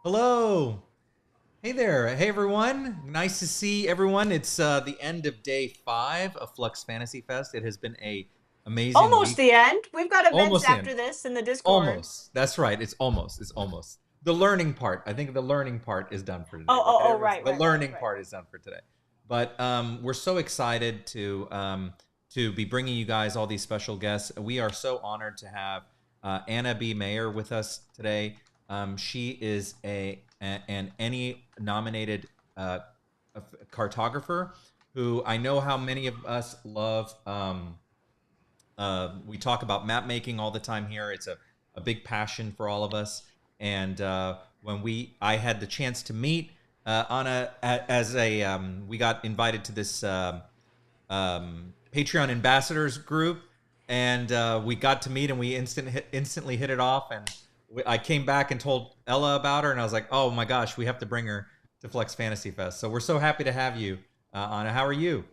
Hello. Hey there. Hey everyone. Nice to see everyone. It's the end of day 5 of Flux Fantasy Fest. It has been a amazing Almost week. the end. We've got events Almost in. after this in the Discord. Almost. That's right. It's almost. It's almost. The learning part. I think the learning part is done for today, Oh, right? oh, oh, right, The right, right, learning right. part is done for today. But we're so excited to be bringing you guys all these special guests. We are so honored to have Anna B. Meyer with us today. She is an Emmy nominated uh, cartographer who I know how many of us love. We talk about map making all the time here. It's a big passion for all of us. And when I had the chance to meet Anna as we got invited to this Patreon ambassadors group, and we got to meet, and we instantly hit it off. And I came back and told Ella about her, and I was like, oh my gosh, we have to bring her to Flex Fantasy Fest. So we're so happy to have you, Anna. How are you?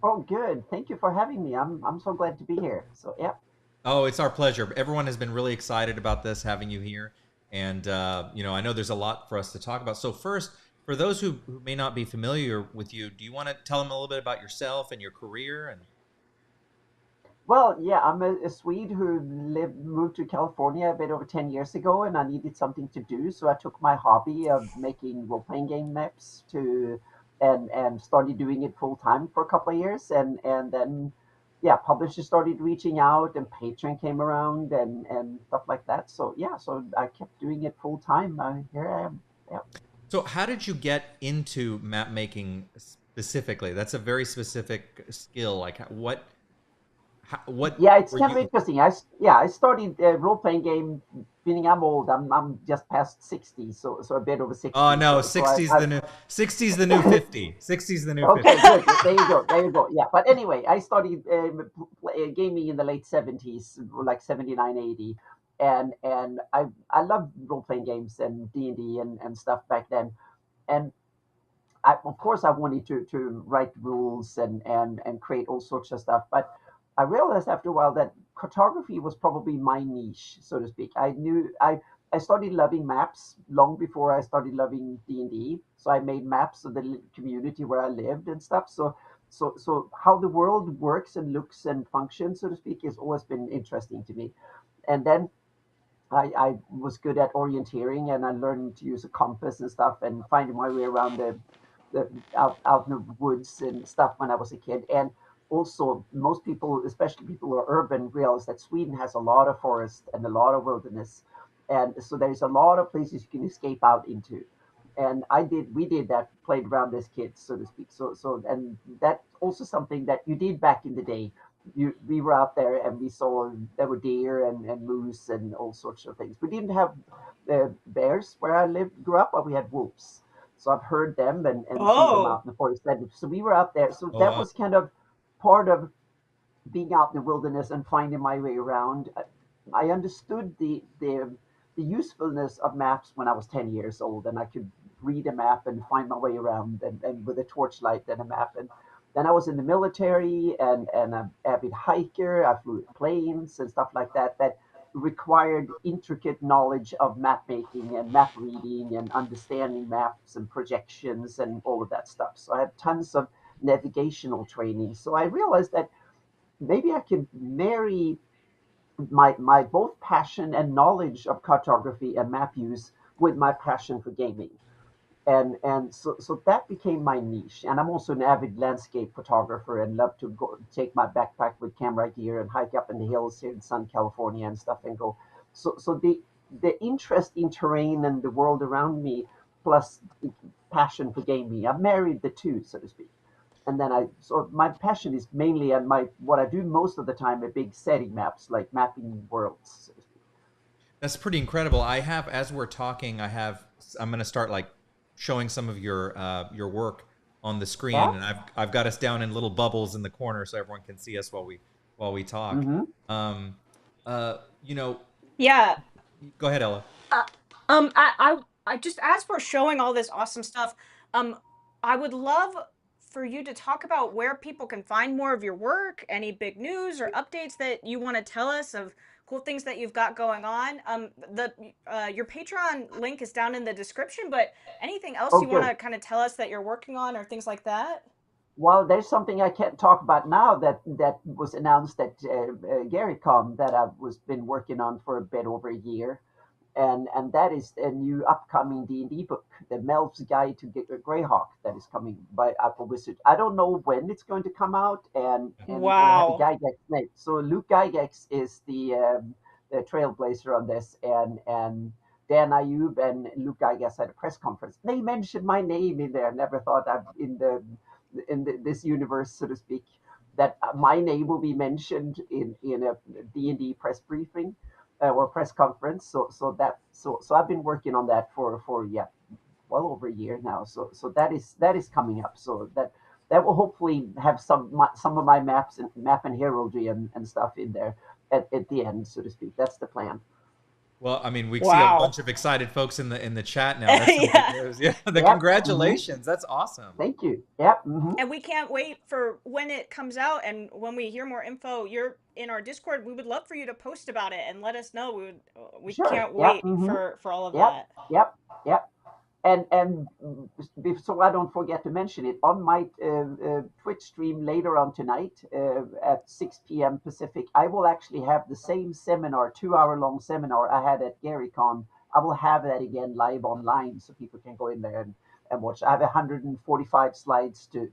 Oh, good. Thank you for having me. I'm so glad to be here. So, yeah. Oh, it's our pleasure. Everyone has been really excited about this, having you here. And, I know there's a lot for us to talk about. So, first, for those who may not be familiar with you, do you want to tell them a little bit about yourself and your career? And Well, yeah, I'm a Swede who moved to California a bit over 10 years ago, and I needed something to do. So I took my hobby of making role-playing game maps and started doing it full time for a couple of years. And then, yeah, publishers started reaching out and Patreon came around and stuff like that. So, yeah, so I kept doing it full time. Here I am. Yeah. so, how did you get into map making specifically? That's a very specific skill. Like, what Yeah, it's were kind of you? interesting. I started a role playing game. Meaning I'm old. I'm just past 60, so a bit over Oh 60. no, So 60's the new 60's the new 50. 60's the new 50. okay, good. There you go. There you go. Yeah, but anyway, I started gaming in the late 70s, like 79, 80, and I loved role playing games and D&D and stuff back then. And of course, I wanted to write rules and create all sorts of stuff. But I realized after a while that cartography was probably my niche, so to speak. I started loving maps long before I started loving D&D. So I made maps of the community where I lived and stuff. So how the world works and looks and functions, so to speak, has always been interesting to me. And then I was good at orienteering and I learned to use a compass and stuff and finding my way around the out in the woods and stuff when I was a kid. And also, most people, especially people who are urban, realize that Sweden has a lot of forest and a lot of wilderness, and so there's a lot of places you can escape out into. And we did that, played around as kids, so to speak. And that's also something that you did back in the day. We were out there and we saw there were deer and moose and all sorts of things. We didn't have bears where I lived, grew up, but we had wolves. So I've heard them and seen them Oh, out in the forest. So we were out there. So Oh that wow. was kind of part of being out in the wilderness and finding my way around. I understood the usefulness of maps when I was 10 years old, and I could read a map and find my way around and with a torchlight and a map. And then I was in the military and an avid hiker. I flew planes and stuff like that that required intricate knowledge of map making and map reading and understanding maps and projections and all of that stuff. So I have tons of navigational training. So I realized that maybe I can marry my both passion and knowledge of cartography and map use with my passion for gaming. And so that became my niche. And I'm also an avid landscape photographer and love to go take my backpack with camera gear and hike up in the hills here in Southern California and stuff and go. So the interest in terrain and the world around me plus the passion for gaming, I've married the two, so to speak. And then so my passion is mainly and my what I do most of the time are big setting maps, like mapping worlds, so to speak. That's pretty incredible. I have, as we're talking, I'm going to start like showing some of your work on the screen, Yeah. and I've got us down in little bubbles in the corner so everyone can see us while we talk. Hmm. Um, uh, you know, yeah. go ahead, Ella. Uh, I just as we're showing all this awesome stuff, um, I would love for you to talk about where people can find more of your work, any big news or updates that you want to tell us of cool things that you've got going on. Your Patreon link is down in the description, but anything else Oh, you want good. to kind of tell us that you're working on or things like that? Well, there's something I can't talk about now that was announced at GaryCon that I've been working on for a bit over a year, and that is a new upcoming D&D book, the Melf's Guide to Greyhawk, that is coming by Apple Wizard. I don't know when it's going to come out, and it will have a Wow. Gygax name. So Luke Gygax is the trailblazer on this, and Dan Ayub and Luke Gygax had a press conference. They mentioned my name in there. Never thought I'd this universe, so to speak, that my name will be mentioned in a D&D press briefing or press conference. So I've been working on that for yeah, well over a year now. So that is coming up. So that will hopefully have some of my map and heraldry and stuff in there at the end, so to speak. That's the plan. Well, I mean, we see a Wow. bunch of excited folks in the chat now. That's some big Yeah. news. Yeah, the Yep. congratulations. That's awesome. Thank you. Yep. And we can't wait for when it comes out, and when we hear more info. You're in our Discord. We would love for you to post about it and let us know. We Sure. can't Yep. wait for all of Yep. that. Yep. Yep. And so I don't forget to mention it, on my Twitch stream later on tonight at 6 p.m. Pacific, I will actually have the same seminar, 2 hour long seminar I had at GaryCon. I will have that again live online, so people can go in there and watch. I have 145 slides to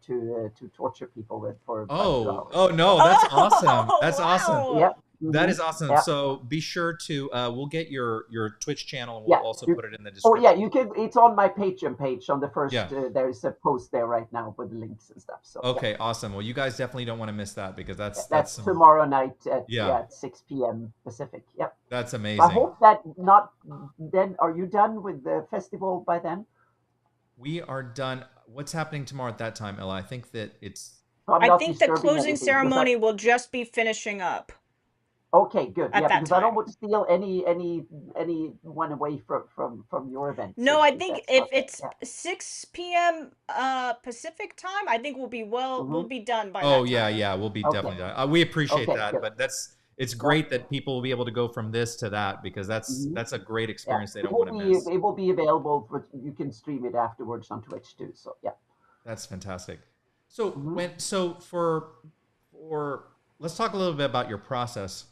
torture people with for about 2 hours. Oh no, that's awesome. Oh, That's awesome. wow. Yep. That is awesome. Yep. So be sure to we'll get your Twitch channel and we'll Yeah. also put it in the Oh description. yeah, you can. It's on my Patreon page on the first. Yeah. There is a post there right now with links and stuff. So Okay, yeah. awesome. Well, you guys definitely don't want to miss that because that's That's some, tomorrow night at yeah, at 6 p.m. Pacific. Yep. that's I amazing. hope that not then. Are you done with the festival by then? We are done. What's happening tomorrow at that time, Ella? I think that it's So I'm I not think the disturbing closing anything because ceremony will just be finishing up okay, good. at Yeah, that because I don't time. want to steal anyone away from your event, so No, to I speak. think That's if not it's yeah. 6 p.m. Pacific time, I think we'll Mm-hmm. be done by Oh that yeah, time. yeah, we'll be Okay. definitely done. We appreciate Okay. that, Good. but it's Yeah. great that people will be able to go from this to that because Mm-hmm. that's a great Yeah. experience they It don't will want to be miss. it will be available for you can stream it afterwards on Twitch too. So yeah. That's fantastic. So Mm-hmm. for let's talk a little bit about your process.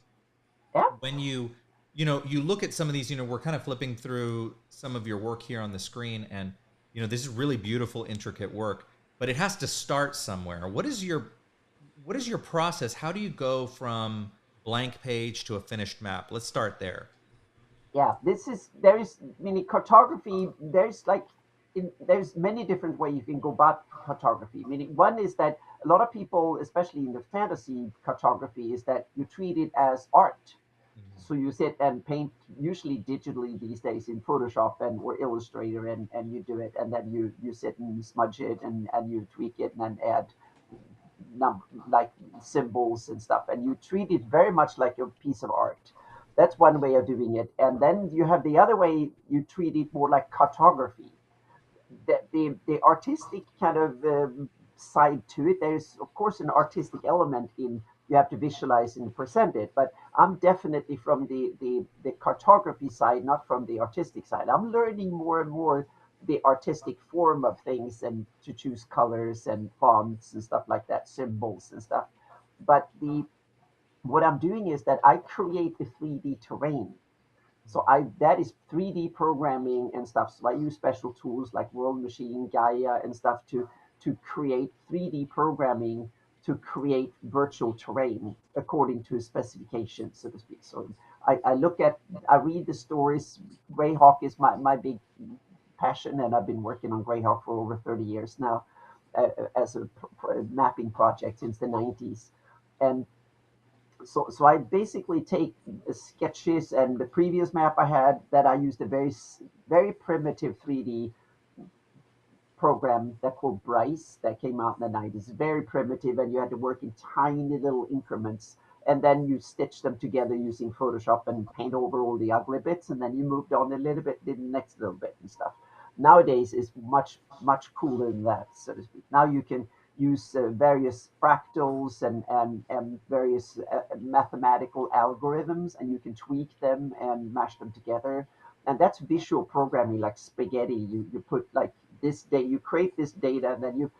Yeah. When you you look at some of these, we're kind of flipping through some of your work here on the screen, and this is really beautiful, intricate work, but it has to start somewhere. What is your process? How do you go from blank page to a finished map? Let's start there. Yeah, there is meaning cartography. There's many different ways you can go about cartography. Meaning, one is that a lot of people, especially in the fantasy cartography, is that you treat it as art. So you sit and paint, usually digitally these days in Photoshop or Illustrator, and you do it, and then you sit and smudge it and you tweak it and then add like symbols and stuff, and you treat it very much like a piece of art. That's one way of doing it, and then you have the other way. You treat it more like cartography. The artistic kind of side to it. There's of course an artistic element in you have to visualize and present it, but I'm definitely from the cartography side, not from the artistic side. I'm learning more and more the artistic form of things and to choose colors and fonts and stuff like that, symbols and stuff. But the what I'm doing is that I create the 3D terrain. So I that is 3D programming and stuff. So I use special tools like World Machine, Gaia, and stuff to create 3D programming to create virtual terrain according to specifications, so to speak. So I read the stories. Greyhawk is my big passion, and I've been working on Greyhawk for over 30 years now as a mapping project since the 90s. And so I basically take sketches and the previous map I had that I used a very primitive 3D program that called Bryce that came out in the 90s. Very primitive, and you had to work in tiny little increments, and then you stitch them together using Photoshop and paint over all the ugly bits, and then you moved on a little bit, did the next little bit and stuff. Nowadays is much cooler than that, so to speak. Now use various fractals and various mathematical algorithms, and you can tweak them and mash them together. And that's visual programming like spaghetti. You put like this data, you create this data, and then you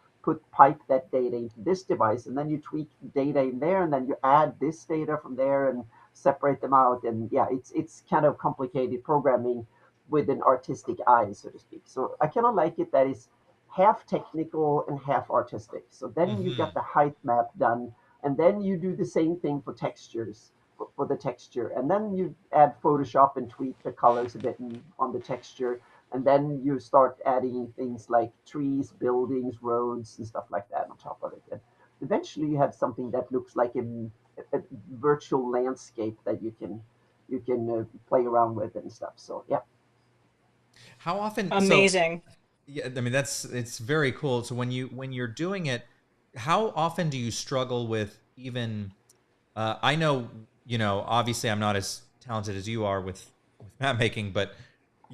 pipe that data into this device, and then you tweak data in there, and then you add this data from there and separate them out. And yeah, it's kind of complicated programming with an artistic eye, so to speak. So I kind of like it that is half technical and half artistic. So then you Hmm. got the height map done, and then you do the same thing for textures, for the texture, and then you add Photoshop and tweak the colors a bit on the texture, and then you start adding things like trees, buildings, roads, and stuff like that on top of it. And eventually, you have something that looks like a virtual landscape that you can play around with and stuff. So yeah. How often? So Amazing. yeah, I mean it's very cool. So when you're doing it, how often do you struggle with even? I know, obviously I'm not as talented as you are with map making, but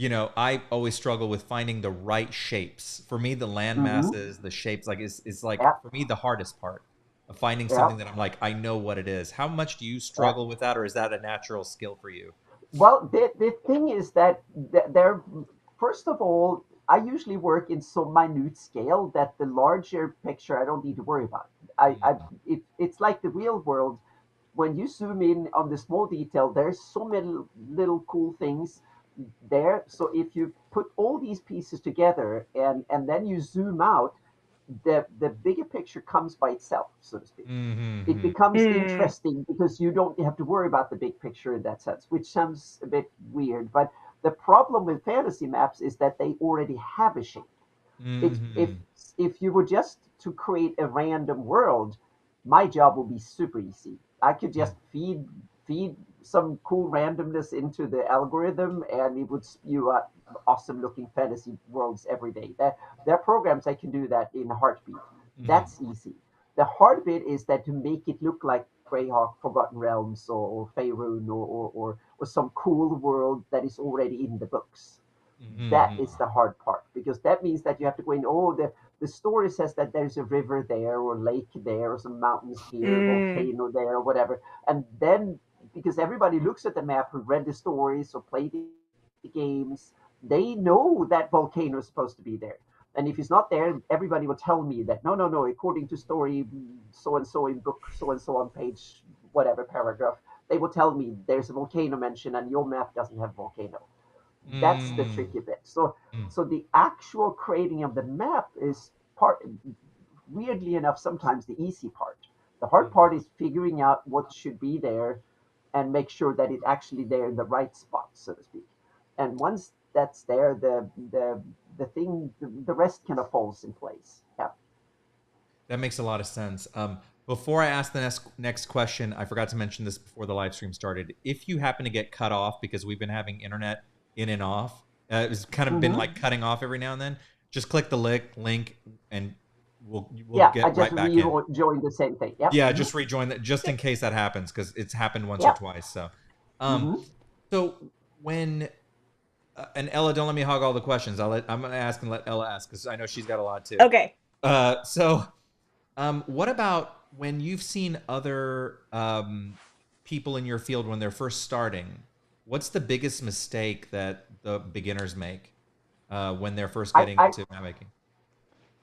I always struggle with finding the right shapes. For me, the land Hmm. masses, the shapes, like is like Yeah. for me the hardest part of finding Yeah. something that I'm like I know what it is. How much do you Yeah. struggle with that, or is that a natural skill for you? Well, the thing is that there, first of all, I usually work in so minute scale that the larger picture I don't need to worry about. It's like the real world. When you zoom in on the small detail, there's so many little cool things there. So if you put all these pieces together and then you zoom out, the bigger picture comes by itself, so to speak. It Mm-hmm. becomes Hmm. interesting because you don't have to worry about the big picture in that sense, which sounds a bit weird. But the problem with fantasy maps is that they already have a shape. It's Mm-hmm. if you were just to create a random world, my job would be super easy. I could just feed some cool randomness into the algorithm, and it would spew out awesome looking fantasy worlds every day. There are programs that can do that in a heartbeat. Mm-hmm. That's easy. The hard bit is that to make it look like Greyhawk, Forgotten Realms, or Faerun, or some cool world that is already in the books. That Mm-hmm. is the hard part because that means that you have to go in. Oh, the story says that there's a river there, or lake there, or some mountains here, Hmm. volcano there, or whatever. And then because everybody looks at the map who read the stories or played the games, they know that volcano is supposed to be there. And if it's not there, everybody will tell me that no, no, no. According to story so and so in book so and so on page whatever paragraph, they will tell me there's a volcano mentioned and your map doesn't have volcano. That's the Mm-hmm. tricky bit. So the actual creating of the map is part, weirdly enough, sometimes the easy part. The hard part is figuring out what should be there and make sure that it's actually there in the right spot, so to speak. And once that's there, the thing, the rest kind of falls in place. Yeah. That makes a lot of sense. Before I ask the next question, I forgot to mention this before the live stream started. If you happen to get cut off because we've been having internet in and off, it's kind of been Hmm. like cutting off every now and then. Just click the link, and we'll Yeah. I get just right back in. rejoined the same thing. Yep. Yeah, Hmm. just rejoin that just in Yep. case that happens because it's happened once or Yep. twice. So, um, Hmm. so when and Ella, don't let me hog all the questions. I'm gonna ask and let Ella ask because I know she's got a lot too. Okay. So what about when you've seen other people in your field when they're first starting? What's the biggest mistake that the beginners make when they're first I, getting I into map making?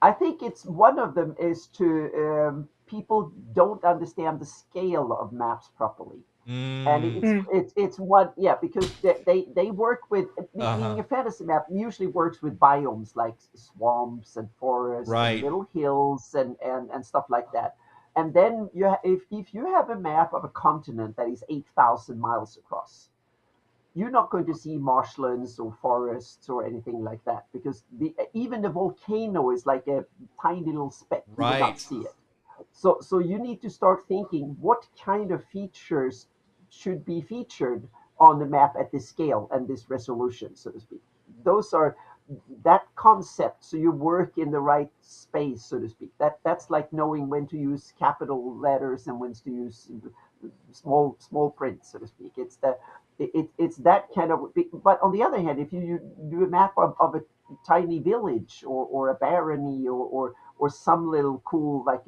I think it's one of them is to people don't understand the scale of maps properly, and Mm, it's one, yeah, because they work with, meaning uh-huh. a fantasy map usually works with biomes like swamps and forests and Right. little hills and stuff like that. And then if you have a map of a continent that is 8,000 miles across, you're not going to see marshlands or forests or anything like that because even the volcano is like a tiny little speck. You would not Right. see it. So you need to start thinking what kind of features should be featured on the map at this scale and this resolution, so to speak. Those are that concept. So you work in the right space, so to speak. That's like knowing when to use capital letters and when to use small print, so to speak. It's that kind of. But on the other hand, if you do a map of a tiny village or a barony or some little cool like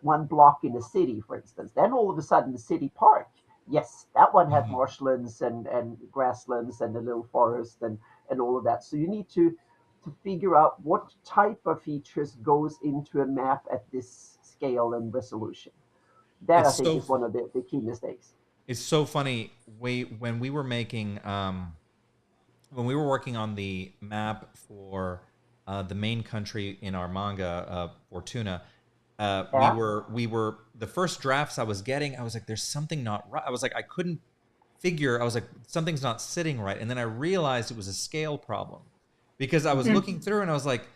one block in a city, for instance. Then all of a sudden, the city park. Yes, that one had Mhm. marshlands and grasslands and a little forest and all of that. So you need to figure out what type of features goes into a map at this scale and resolution. That I It's think so is one of the key mistakes. it's so funny. When we were making when we were working on the map for the main country in our manga, Fortuna, Yeah. we were the first drafts I was getting. I was like, "There's something not right." I was like, I couldn't figure. I was like, "Something's not sitting right," and then I realized it was a scale problem because I was Mm-hmm. looking through and I was like,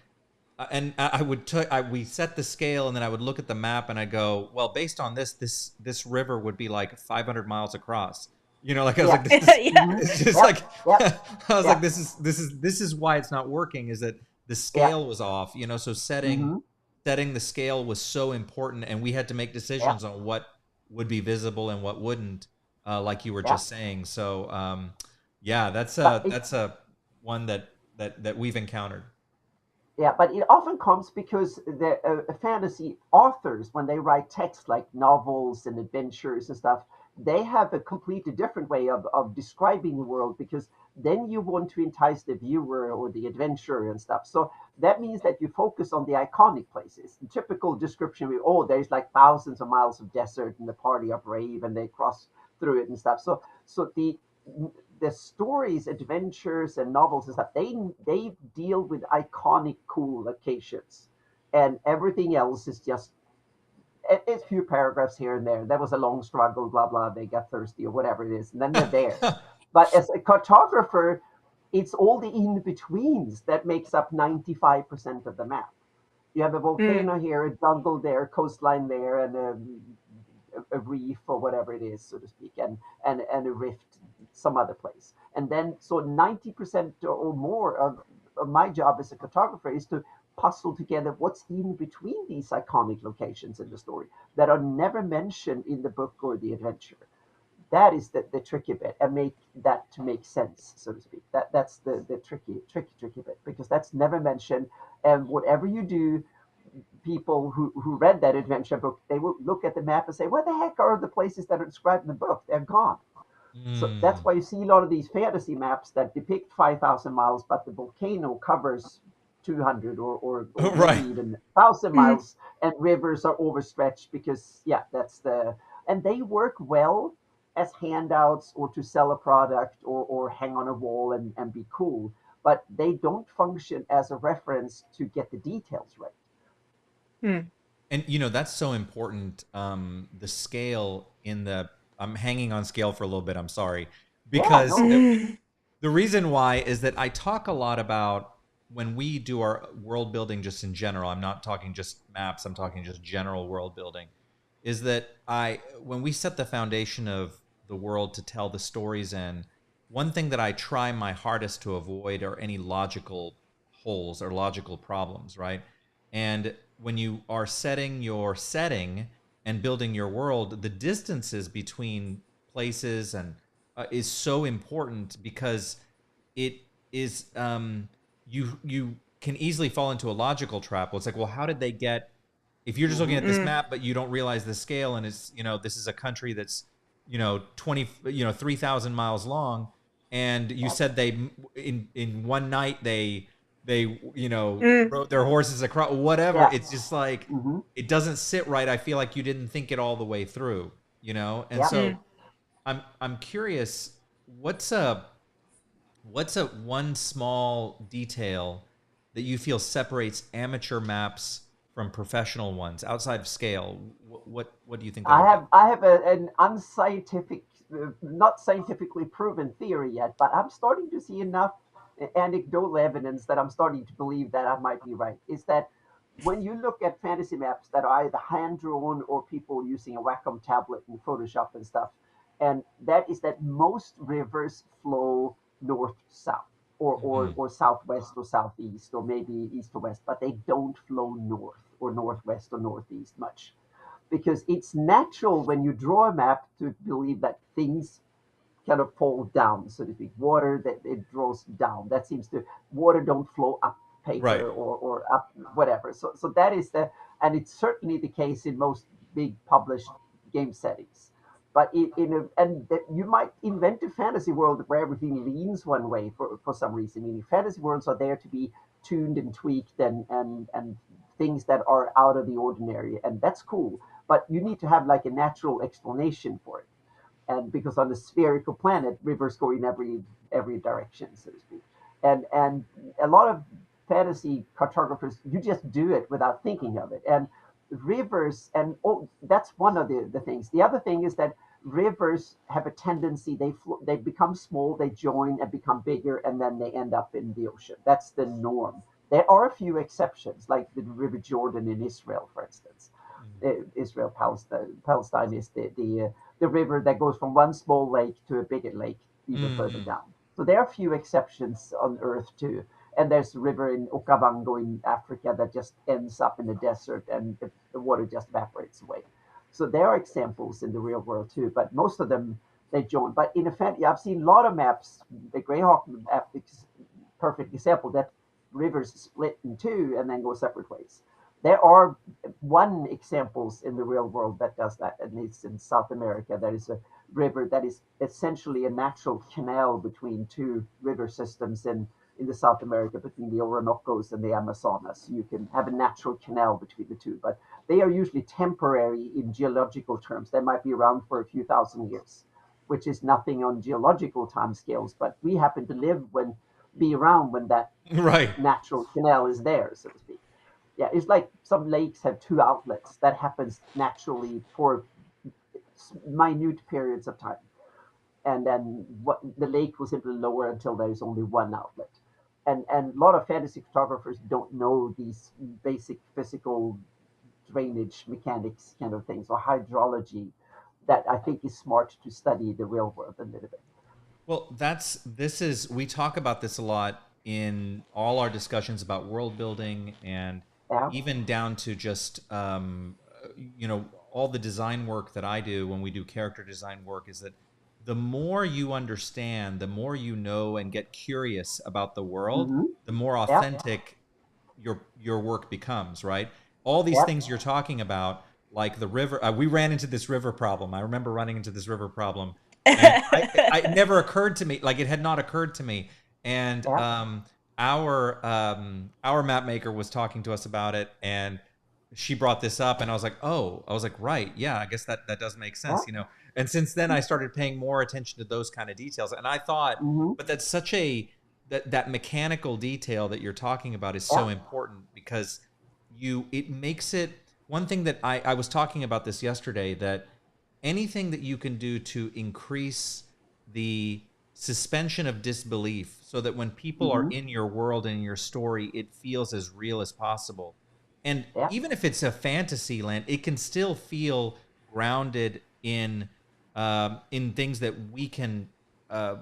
and I would we set the scale and then I would look at the map and I go, well, based on this river would be like 500 miles across. You know, like I was Yeah. like, this is Yeah. Mm-hmm. it's just Yep. like Yep. I was Yeah. like, this is why it's not working. Is that the Yeah. scale was off? You know, so Mm-hmm. setting the scale was so important, and we had to make Yeah. decisions on what would be visible and what wouldn't, like you were Yeah. just saying. So, yeah, But it, that's a one that we've encountered. yeah, but it often comes because the fantasy authors, when they write text like novels and adventures and stuff, they have a completely different way of describing the world because then you want to entice the viewer or the adventurer and stuff. So that means that you focus on the iconic places. The typical description, oh, there's like thousands of miles of desert and the party are brave and they cross through it and stuff. So the stories, adventures, and novels and stuff, they deal with iconic, cool locations, and everything else is just a few paragraphs here and there. There was a long struggle, blah blah. They got thirsty or whatever it is, and then they're there. But as a cartographer, it's all the in betweens that makes up 95% of the map. You have a Mm. volcano here, a jungle there, coastline there, and a reef or whatever it is, so to speak, and a rift some other place. And then so 90% or more of my job as a cartographer is to puzzle together what's in between these iconic locations in the story that are never mentioned in the book or the adventure. That is the tricky bit, and make that to make sense, so to speak. That's the tricky bit because that's never mentioned. And whatever you do, people who read that adventure book, they will look at the map and say, where the heck are the places that are described in the book? They're gone. So that's Mm. why you see a lot of these fantasy maps that depict 5,000 miles, but the volcano covers 200 or maybe Right. even 1,000 Mm. miles, and rivers are overstretched because, yeah, that's the. And they work well as handouts or to sell a product or hang on a wall and be cool, but they don't function as a reference to get the details right. Mm. And you know, that's so important. The scale in the I'm hanging on scale for a little bit. I'm sorry Yeah, because no. Mm. the reason why is that I talk a lot about when we do our world building just in general. I'm not talking just maps. I'm talking just general world building. Is that I when we set the foundation of the world to tell the stories in, one thing that I try my hardest to avoid are any logical holes or logical problems, right? And when you are setting your setting and building your world, the distances between places and is so important because it is you can easily fall into a logical trap. Well, it's like, well, how did they get? If you're just looking Hmm. at this Mm. map, but you don't realize the scale, and it's this is a country that's 3,000 miles long, and you Yeah, said they in one night they Mm. rode their horses across whatever. yeah. It's just like Hmm. it doesn't sit right. I feel like you didn't think it all the way through, and Yeah. so Mm. I'm curious, what's a one small detail that you feel separates amateur maps from professional ones outside of scale? What do you think that would be? I have an unscientific, not scientifically proven theory yet, but I'm starting to see enough anecdotal evidence that I'm starting to believe that I might be right. Is that when you look at fantasy maps that are either hand drawn or people using a Wacom tablet and Photoshop and stuff, and that is that most rivers flow north south. Mhm. Or southwest or southeast or maybe east or west, but they don't flow north or northwest or northeast much because it's natural when you draw a map to believe that things kind of fall down, so to speak. Water that it draws down. That seems to water don't flow up Right. paper or up whatever. So that is and it's certainly the case in most big published game settings. But you might invent a fantasy world where everything leans one way for some reason. Meaning fantasy worlds are there to be tuned and tweaked and things that are out of the ordinary, and that's cool. But you need to have like a natural explanation for it, and because on a spherical planet, rivers go in every direction, so to speak. And a lot of fantasy cartographers, you just do it without thinking of it. And rivers, and oh, that's one of the things. The other thing is that rivers have a tendency, they become small, they join and become bigger, and then they end up in the ocean. That's the norm. There are a few exceptions, like the River Jordan in Israel, for instance. Israel Palestine is the river that goes from one small lake to a bigger lake even further Mm-hmm. down. So there are a few exceptions on Earth too. And there's a river in Okavango in Africa that just ends up in the desert, and the water just evaporates away. So there are examples in the real world too, but most of them they join. But in effect, I've seen a lot of maps. The Greyhawk map is a perfect example that rivers split in two and then go separate ways. There are one examples in the real world that does that, and it's in South America. There is a river that is essentially a natural canal between two river systems in the South America, between the Orinoco's and the Amazonas. You can have a natural canal between the two, but they are usually temporary in geological terms. They might be around for a few thousand years, which is nothing on geological timescales, but we happen to be around when that Right. natural canal is there, so to speak. Yeah, it's like some lakes have two outlets. That happens naturally for minute periods of time, and then what the lake will simply lower until there is only one outlet. And a lot of fantasy photographers don't know these basic physical drainage mechanics kind of things or hydrology that I think is smart to study the real world a little bit. Well, we talk about this a lot in all our discussions about world building, and Yeah. even down to just all the design work that I do when we do character design work, is that the more you understand, the more you know and get curious about the world, Mm-hmm. the more Yeah. authentic your work becomes, right? All these Yeah. things you're talking about, like the river, we ran into this river problem. I remember running into this river problem, and it never occurred to me, like it had not occurred to me. And Yeah. our map maker was talking to us about it, and she brought this up, and I was like, right, yeah, I guess that does make Yeah. sense, you know. And since then, I started paying more attention to those kind of details, and I thought, Mm-hmm. but that's such a that mechanical detail that you're talking about is Yeah. so important, because it makes it one thing that I was talking about this yesterday, that anything that you can do to increase the suspension of disbelief, so that when people are Mm-hmm. in your world and in your story, it feels as real as possible. And Yeah. even if it's a fantasy land, it can still feel grounded in things that we can uh,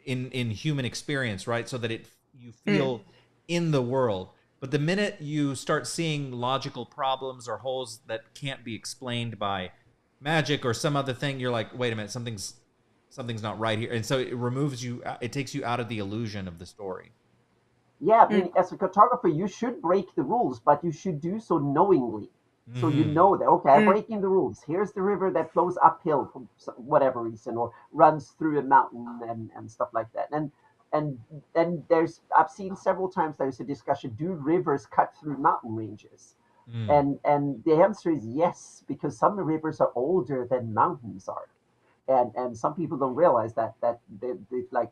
in human experience, right? So that you Mm. feel in the world. But the minute you start seeing logical problems or holes that can't be explained by magic or some other thing, you're like, wait a minute, something's not right here. And so it takes you out of the illusion of the story. Yeah, I Mm. mean, as a cartographer, you should break the rules, but you should do so knowingly. So you Mm-hmm. know that, okay, I'm Mm. breaking the rules. Here's the river that flows uphill for whatever reason, or runs through a mountain and stuff like that. And then I've seen several times there's a discussion: do rivers cut through mountain ranges? Mm. And the answer is yes, because some rivers are older than mountains are, and some people don't realize that they like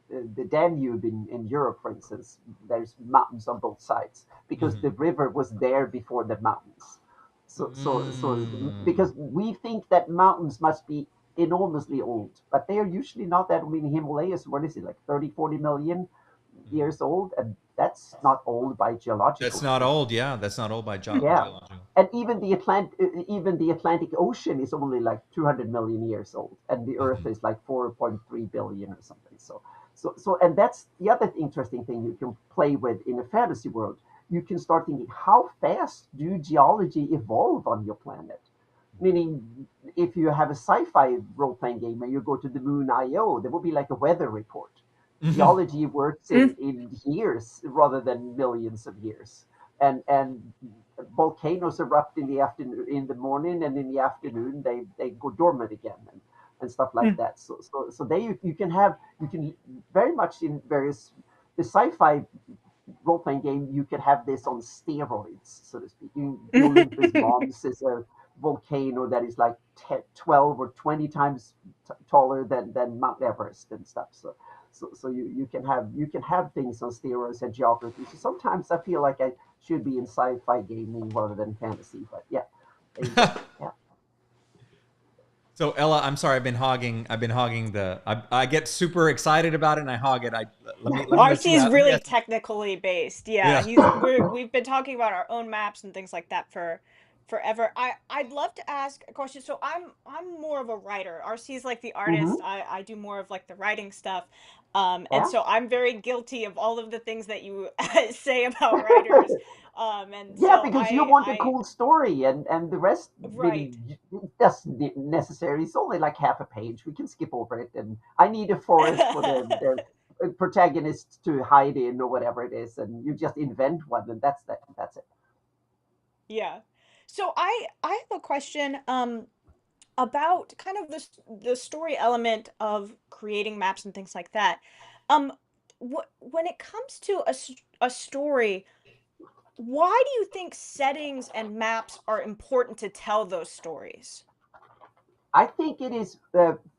the Danube in Europe, for instance, there's mountains on both sides because Mm-hmm. the river was there before the mountains. So Mm. because we think that mountains must be enormously old, but they are usually not that. I mean, Himalayas, what is it, like 30, 40 million Mhm. years old? And that's not old by That's geological not speaking. old. Yeah, that's not old by Yeah, geological. and even the Atlantic Ocean is only like 200 million years old, and the Earth Mhm. is like 4.3 billion or something. And that's the other interesting thing you can play with in a fantasy world. You can start thinking, how fast do geology evolve on your planet? Meaning, if you have a sci-fi role-playing game and you go to the Moon IO, there will be like a weather report. Mhm. Geology works Mm. in years rather than millions of years. And volcanoes erupt in the afternoon, in the morning, and in the afternoon they go dormant again, and stuff like Mm. that. So there you can have, you can very much in various, the sci-fi role playing game, you can have this on steroids, so to speak. The Olympus Mons is a volcano that is like 10, 12 or 20 times taller than Mount Everest and stuff. So you can have, you can have things on steroids and geography. So sometimes I feel like I should be in sci-fi gaming rather than fantasy. But yeah, there you go. Yeah. So Ella, I'm sorry, I've been hogging the. I get super excited about it and I hog it. Let me let RC you is out. Let me really ask. technically based. Yeah, Yeah. we've been talking about our own maps and things like that for forever. I'd love to ask a question. So I'm more of a writer. RC is like the artist. Hmm. I do more of like the writing stuff. And Yeah. so I'm very guilty of all of the things that you say about writers. And Yeah, so because you want a I cool story, and the rest, right. meaning that's necessary. It's only like half a page. We can skip over it, and I need a forest for the protagonist to hide in or whatever it is, and you just invent one, and that's that. That's it. Yeah. So I have a question about kind of the story element of creating maps and things like that. Um when it comes to a story, why do you think settings and maps are important to tell those stories? I think it is,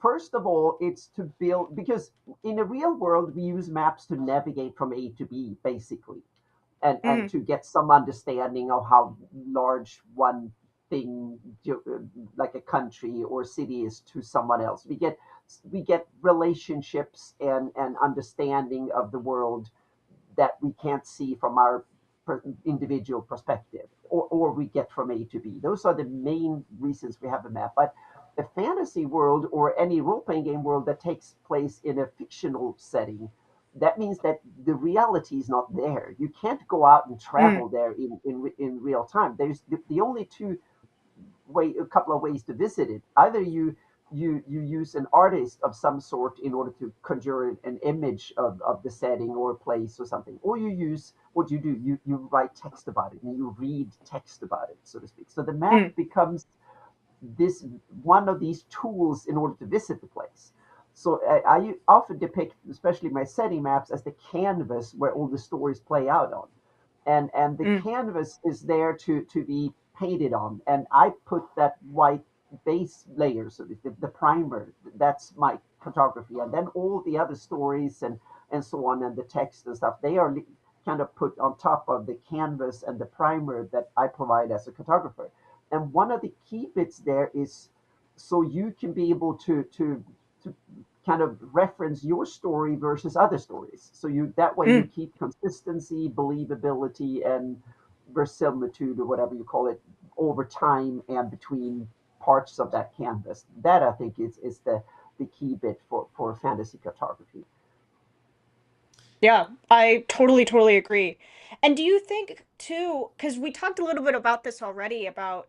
first of all, it's to build, because in the real world, we use maps to navigate from A to B, basically, and Mm, to get some understanding of how large one thing, like a country or city, is to someone else. We get relationships and understanding of the world that we can't see from our individual perspective, or we get from A to B. Those are the main reasons we have a map. But a fantasy world or any role playing game world that takes place in a fictional setting, that means that the reality is not there. You can't go out and mm, travel there in real time. There's the only a couple of ways to visit it. Either you use an artist of some sort in order to conjure an image of the setting or place or something, or you use, what you do, you write text about it and you read text about it, so to speak. So the map mm, becomes this one of these tools in order to visit the place. So I often depict, especially my setting maps, as the canvas where all the stories play out on, and the mm, canvas is there to be painted on, and I put that white base layer, so the primer, that's my photography, and then all the other stories and so on, and the text and stuff, they are kind of put on top of the canvas and the primer that I provide as a photographer. And one of the key bits there is, so you can be able to kind of reference your story versus other stories. So you, that way you mm. keep consistency, believability, and verisimilitude, or whatever you call it, over time and between parts of that canvas. That I think is the key bit for fantasy cartography. Yeah, I totally agree. And do you think too, because we talked a little bit about this already about,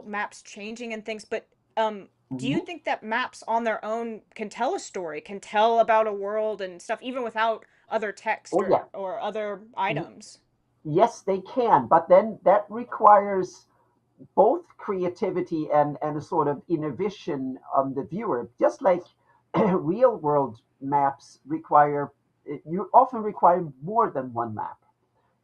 maps changing and things, but do you Mhm. think that maps on their own can tell a story, can tell about a world and stuff, even without other text Oh yeah. or other items? Yes, they can, but then that requires both creativity and a sort of inner vision on the viewer. Just like real world maps require, you often require more than one map.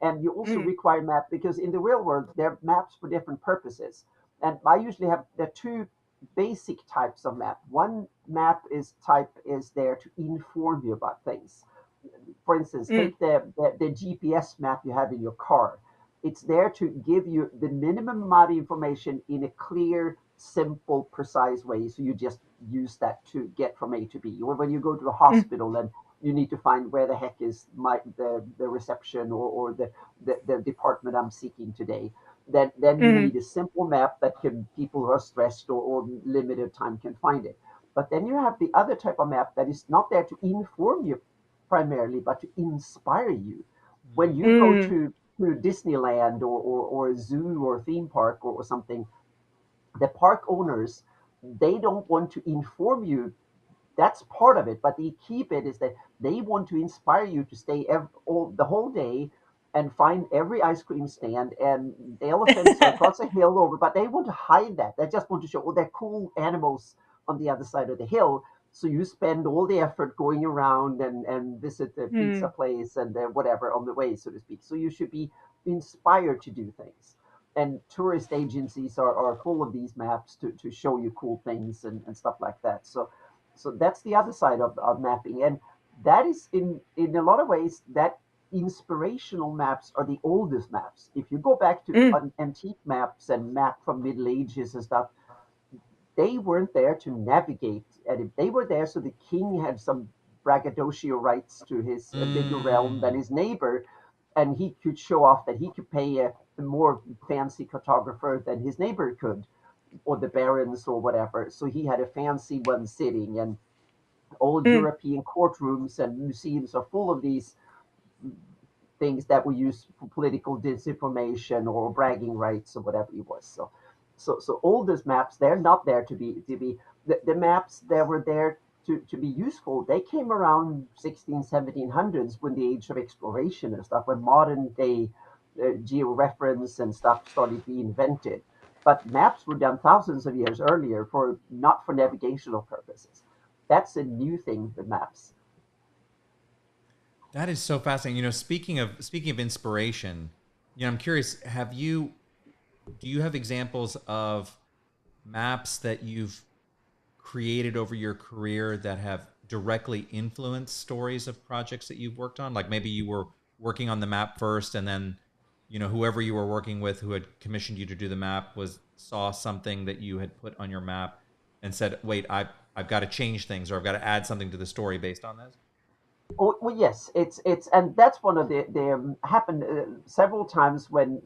And you also Mm, require map because in the real world, there are maps for different purposes. And I usually have, there are two basic types of map. One map is there to inform you about things. For instance, mm, take the GPS map you have in your car. It's there to give you the minimum amount of information in a clear, simple, precise way. So you just use that to get from A to B. Or when you go to a mm, hospital and you need to find where the heck is the reception, or the department I'm seeking today. Then you mm, need a simple map that can, people who are stressed or limited time can find it. But then you have the other type of map that is not there to inform you primarily, but to inspire you. When you go mm, to Disneyland or a zoo or theme park or something, the park owners, they don't want to inform you. That's part of it, but the key bit is that they want to inspire you to stay the whole day and find every ice cream stand, and the elephants are across a hill over, but they want to hide that. They just want to show, oh, they're cool animals on the other side of the hill. So you spend all the effort going around and visit the pizza Hmm. place and whatever on the way, so to speak. So you should be inspired to do things. And tourist agencies are full of these maps to show you cool things and stuff like that. So that's the other side of mapping, and that is in a lot of ways that inspirational maps are the oldest maps. If you go back to Mm. antique maps and map from Middle Ages and stuff, they weren't there to navigate, and if they were there so the king had some braggadocio rights to his a bigger realm than Mm. his neighbor, and he could show off that he could pay a more fancy cartographer than his neighbor could, or the barons or whatever. So he had a fancy one sitting, and old Mm. European courtrooms and museums are full of these things that we use for political disinformation or bragging rights or whatever it was. So all those maps, they're not there to be the maps that were there to be useful. They came around 16, 1700s when the age of exploration and stuff, when modern day georeference and stuff started to be invented. But maps were done thousands of years earlier for not for navigational purposes. That's a new thing with maps. That is so fascinating. Speaking of inspiration, I'm curious, do you have examples of maps that you've created over your career that have directly influenced stories of projects that you've worked on? Like maybe you were working on the map first, and then whoever you were working with who had commissioned you to do the map was saw something that you had put on your map and said, "Wait, I've got to change things, or I've got to add something to the story based on this." Oh, well, yes, it's and that's one of the happened several times when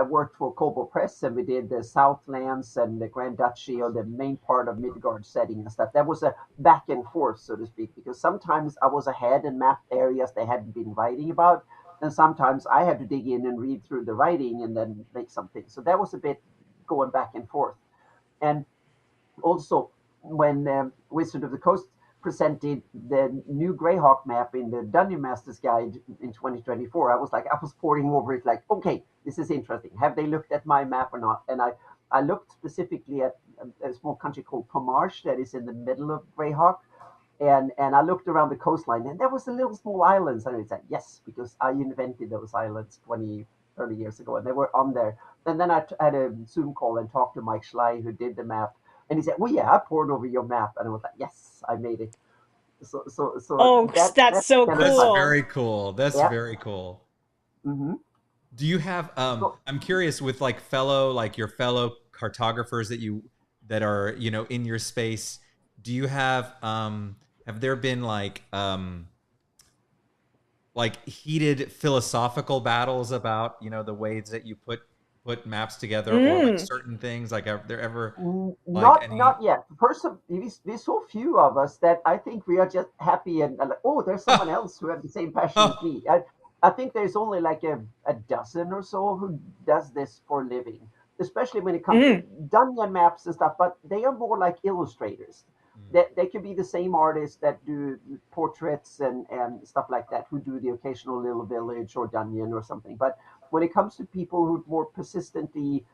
worked for Kobo Press, and we did the Southlands and the Grand Duchy or the main part of Midgard setting and stuff. That was a back and forth, so to speak, because sometimes I was ahead and mapped areas they hadn't been writing about, and sometimes I had to dig in and read through the writing and then make something. So that was a bit going back and forth. And also, when Wizard of the Coast presented the new Greyhawk map in the Dungeon Master's Guide in 2024, I was poring over it like, okay, this is interesting. Have they looked at my map or not? And I looked specifically at a small country called Pomarsh that is in the middle of Greyhawk. And I looked around the coastline, and there was a little small islands, and I said yes, because I invented those islands 30 years ago, and they were on there. And then I had a Zoom call and talked to Mike Schley, who did the map, and he said, "Well, yeah, I poured over your map," and I was like, "Yes, I made it." So Oh, that's that's so kind of That's fun. cool. very cool. That's Yeah. very cool. Hmm. Do you have So I'm curious with like your fellow cartographers that are, in your space, do you have there been like heated philosophical battles about, the ways that you put maps together, or like Mm. certain things, like are there ever like not any yet. First, there's so few of us that I think we are just happy and like, oh, there's someone else who have the same passion as me. I think there's only like a dozen or so who does this for a living, especially when it comes to Mm. dungeon maps and stuff. But they are more like illustrators. They could be the same artists that do portraits and stuff like that, who do the occasional little village or dungeon or something. But when it comes to people who more persistently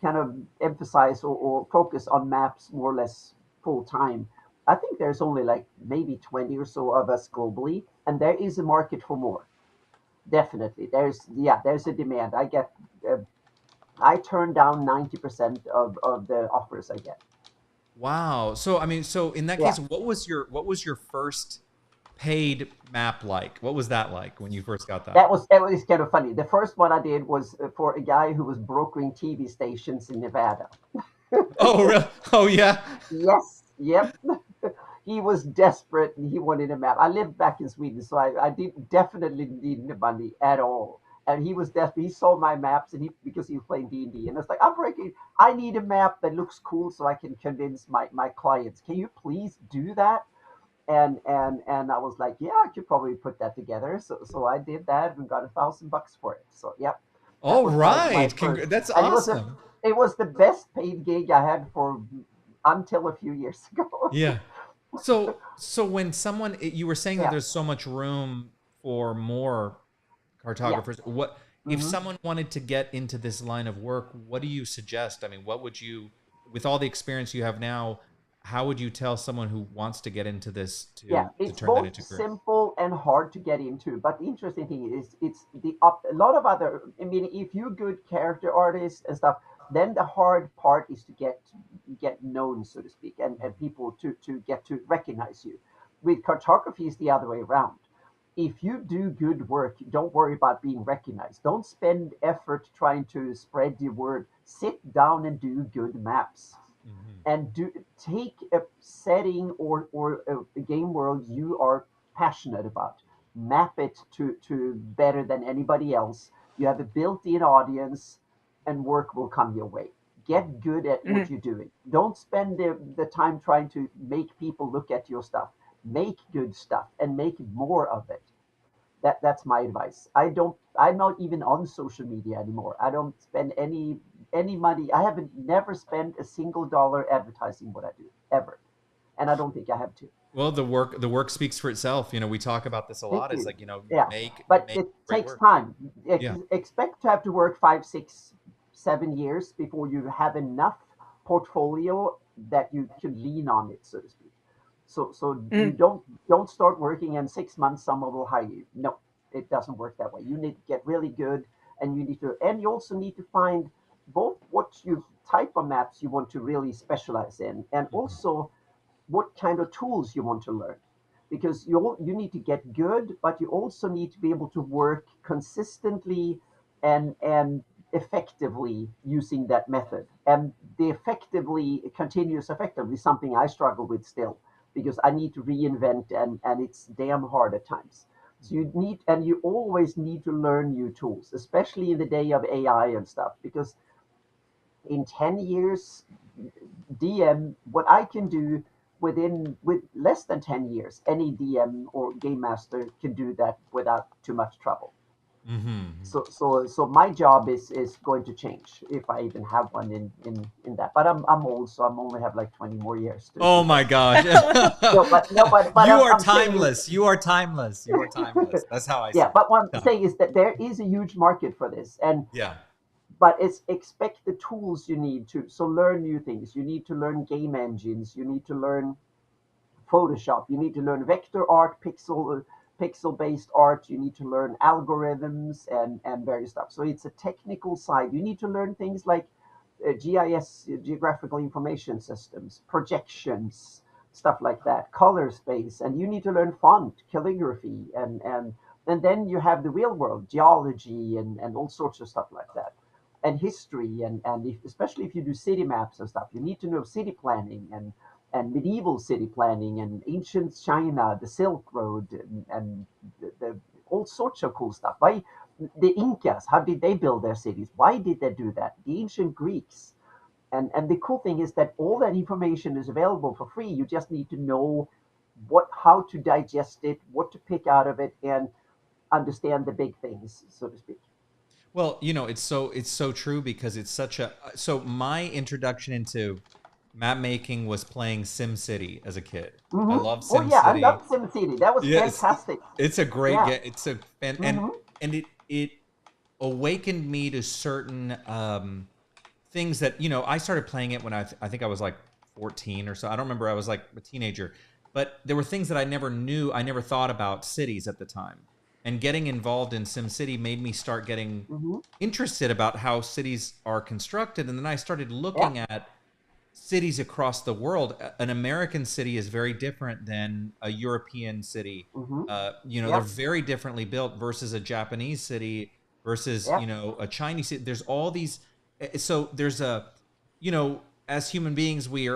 kind of emphasize or focus on maps more or less full time, I think there's only like maybe 20 or so of us globally, and there is a market for more. Definitely, there's a demand. Uh, I turn down 90% of the offers I get. Wow. So I mean, so in that Yeah, case, what was your first paid map like? What was that like when you first got that? that was kind of funny. The first one I did was for a guy who was brokering TV stations in Nevada. Oh, really? Oh, yeah. Yes, yep. He was desperate and he wanted a map. I lived back in Sweden, so I did definitely need the money at all. And he was desperate. He saw my maps, and because he was playing D&D, and it's like, I'm breaking. I need a map that looks cool so I can convince my clients. Can you please do that? And I was like, yeah, I could probably put that together. So I did that and got $1,000 for it. So yep, that All was my right. first, That's and it was a awesome. it was the best paid gig I had for until a few years ago. Yeah. So when someone you were saying that Yeah, there's so much room for more yeah. cartographers, what if Hmm. someone wanted to get into this line of work, what do you suggest? I mean, what would you, with all the experience you have now, how would you tell someone who wants to get into this Yeah, to it's turn that both into a career? simple and hard to get into. But the interesting thing is, it's a lot of other. I mean, if you're good character artists and stuff, then the hard part is to get known, so to speak, and people to get to recognize you. With cartography, is the other way around. If you do good work, don't worry about being recognized. Don't spend effort trying to spread the word. Sit down and do good maps Mm-hmm. and do take a setting or a game world you are passionate about, map it to better than anybody else. You have a built-in audience, and work will come your way. Get good at what Mhm. you're doing. Don't spend the time trying to make people look at your stuff. Make good stuff and make more of it. That's my advice. I'm not even on social media anymore. I don't spend any money. I haven't never spent a single dollar advertising what I do ever, and I don't think I have to. Well, the work speaks for itself. You know, we talk about this a Thank lot. Is you. like, you know, Yeah, but make it great takes work. time. Yeah. Expect to have to work 5, 6, 7 years before you have enough portfolio that you can lean on it, so to speak. So you Mhm. don't start working and 6 months someone will hire you. No, it doesn't work that way. You need to get really good, and you also need to find both what you type of maps you want to really specialize in, and Mhm. also what kind of tools you want to learn, because you need to get good, but you also need to be able to work consistently and effectively using that method. And the effectively continuous effectively is something I struggle with still, because I need to reinvent, and it's damn hard at times. So you always need to learn new tools, especially in the day of AI and stuff, because in 10 years, DM, what I can do with less than 10 years, any DM or game master can do that without too much trouble. Mhm. So my job is going to change if I even have one in that. But I'm old, so I'm only have like 20 more years to Oh my go. gosh. No, but no, but You are I'm saying, timeless. You are timeless. You are timeless. That's how I see yeah. it. But what I'm Time. saying is that there is a huge market for this, and Yeah. but it's expect the tools you need to so learn new things. You need to learn game engines. You need to learn Photoshop. You need to learn vector art, pixel based art. You need to learn algorithms and various stuff. So it's a technical side. You need to learn things like GIS, geographical information systems, projections, stuff like that, color space, and you need to learn font, calligraphy, and then you have the real world, geology and all sorts of stuff like that, and history, and especially if you do city maps and stuff, you need to know city planning and medieval city planning and ancient China, the Silk Road, and the all sorts of cool stuff. Why the Incas? How did they build their cities? Why did they do that? The ancient Greeks. And the cool thing is that all that information is available for free. You just need to know how to digest it, what to pick out of it, and understand the big things, so to speak. Well, you know, it's so true because it's such a so my introduction into map making was playing SimCity as a kid. I Hmm. love Oh yeah, I SimCity. love SimCity. That was Yes, fantastic. it's a great Yeah. game. It's a Hmm. and it awakened me to certain things that, you know, I started playing it when I think I was like 14 or so. I don't remember. I was like a teenager, but there were things that I never knew. I never thought about cities at the time, and getting involved in SimCity made me start getting Hmm. interested about how cities are constructed. And then I started Yeah. looking at cities across the world. An American city is very different than a European city. Hmm. You know, they're Yeah. very differently built versus a Japanese city versus, Yeah. you know, a Chinese city. There's all these. So there's a, you know, as human beings, we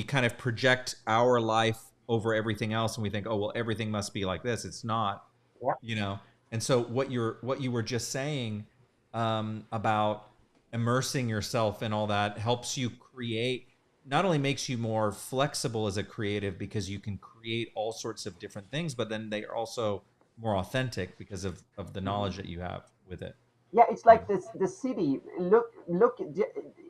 kind of project our life over everything else, and we think, oh well, everything must be like this. It's not, Yeah. you know. And so what you were just saying about immersing yourself and all that helps you create, not only makes you more flexible as a creative because you can create all sorts of different things, but then they are also more authentic because of the Hmm. knowledge that you have with it. Yeah, it's like this the city. Look,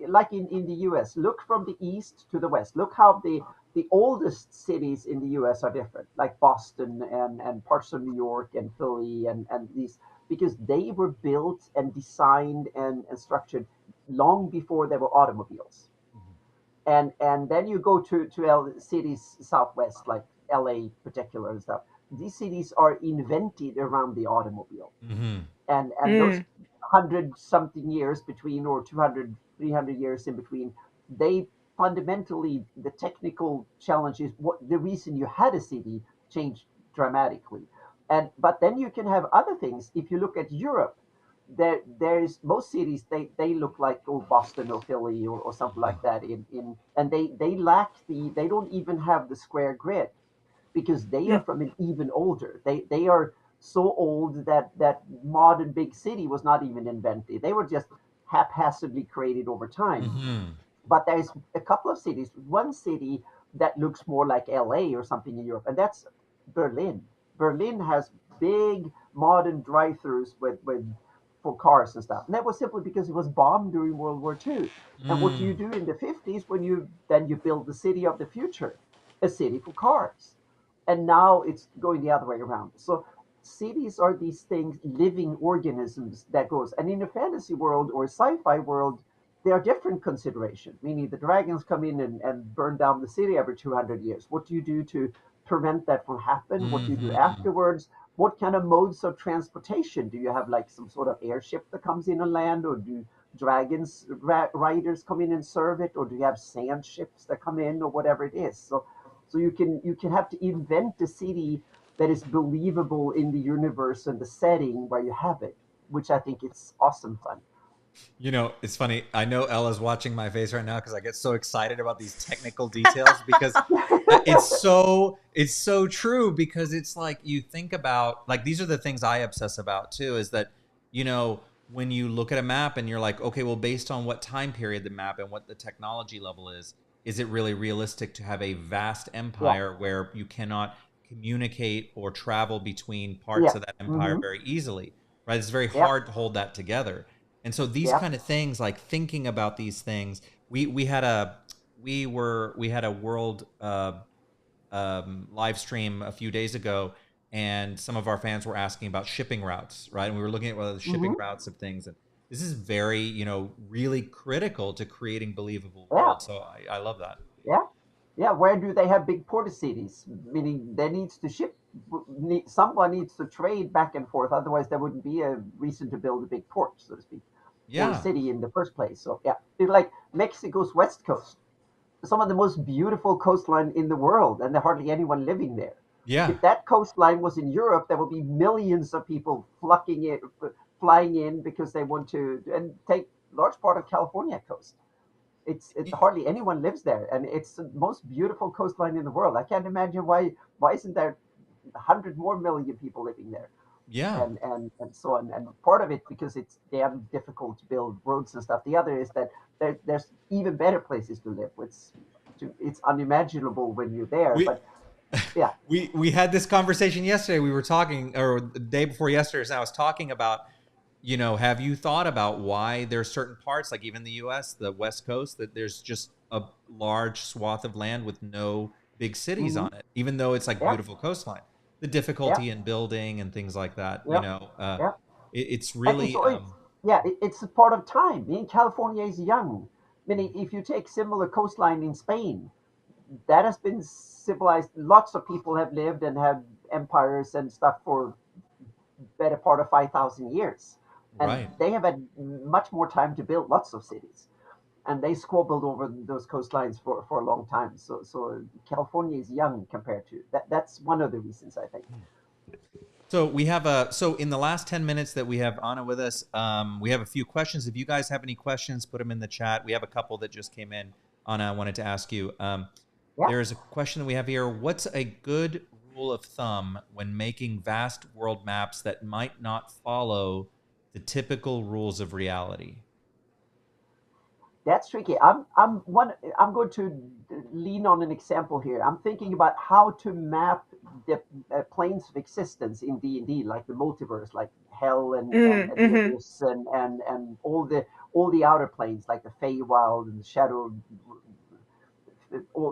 like in the U.S. Look from the east to the west. Look how the oldest cities in the U.S. are different, like Boston and parts of New York and Philly and these, because they were built and designed and structured long before there were automobiles. And then you go to cities southwest, like L.A. particular and stuff. These cities are invented around the automobile, Mm-hmm. and those 100 something years between, or 200, 300 years in between, they fundamentally, the technical challenges, what the reason you had a city changed dramatically. And but then you can have other things. If you look at Europe, there's most cities, they look like old Boston or Philly or something like that, in and they lack they don't even have the square grid, because they are Mm. from an even older. They are so old that that modern big city was not even invented. They were just haphazardly created over time. Mm-hmm. But there's a couple of cities. One city that looks more like LA or something in Europe, and that's Berlin. Berlin has big modern drive-throughs with for cars and stuff. And that was simply because it was bombed during World War II. And what do you Mm. do in the 50s when you build the city of the future? A city for cars. And now it's going the other way around. So cities are these things, living organisms that goes. And in a fantasy world or a sci-fi world, there are different considerations, meaning the dragons come in and burn down the city every 200 years. What do you do to prevent that from happening? What do you do Mm-hmm. afterwards? What kind of modes of transportation? Do you have like some sort of airship that comes in and land, or do dragons riders come in and serve it, or do you have sand ships that come in, or whatever it is? So you can have to invent a city that is believable in the universe and the setting where you have it, which I think it's awesome fun. You know, it's funny. I know Ella's watching my face right now because I get so excited about these technical details because it's so true because it's like you think about like these are the things I obsess about too is that when you look at a map and you're like, okay, well, based on what time period the map and what the technology level is it really realistic to have a vast Yeah, empire where you cannot communicate or travel between parts yeah, of that empire mm-hmm, very easily, right? It's very yeah, hard to hold that together. And so these yeah. kind of things, like thinking about these things, we had a world live stream a few days ago, and some of our fans were asking about shipping routes, right? And we were looking at what are the shipping Mm-hmm. routes of things, and this is very, really critical to creating believable Yeah, worlds. So I love that. yeah, yeah. Where do they have big port cities? Meaning there needs to ship, someone needs to trade back and forth. Otherwise, there wouldn't be a reason to build a big port, so to speak, or a Yeah, city in the first place. So yeah, it's like Mexico's west coast, some of the most beautiful coastline in the world, and there hardly anyone living there. yeah. If that coastline was in Europe, there would be millions of people flocking in, flying in because they want to, and take large part of California coast. It's hardly anyone lives there, and it's the most beautiful coastline in the world. I can't imagine why isn't there 100 more million people living there, Yeah. and so on. And part of it because it's damn difficult to build roads and stuff. The other is that there's even better places to live. It's unimaginable when you're there, We but yeah, we had this conversation yesterday. We were talking, or the day before yesterday, and I was talking about, have you thought about why there's certain parts, like even the U.S., the West Coast, that there's just a large swath of land with no big cities hmm on it, even though it's like yeah, beautiful coastline. The yeah, difficulty in building and things like that, yeah, yeah. it's And it's really, always, yeah, it's a part of time. In California is young. I mean, if you take similar coastline in Spain, that has been civilized. Lots of people have lived and have empires and stuff for better part of 5,000 years, and right. they have had much more time to build lots of cities. And they squabbled over those coastlines for a long time. So California is young compared to that. That's one of the reasons I think. So in the last 10 minutes that we have Anna with us, we have a few questions. If you guys have any questions, put them in the chat. We have a couple that just came in. Anna, I wanted to ask you. Yeah. There's a question that we have here. What's a good rule of thumb when making vast world maps that might not follow the typical rules of reality? That's tricky. I'm going to lean on an example here. I'm thinking about how to map the planes of existence in D&D, like the multiverse, like hell and Mm-hmm. abyss and all the outer planes like the Feywild and the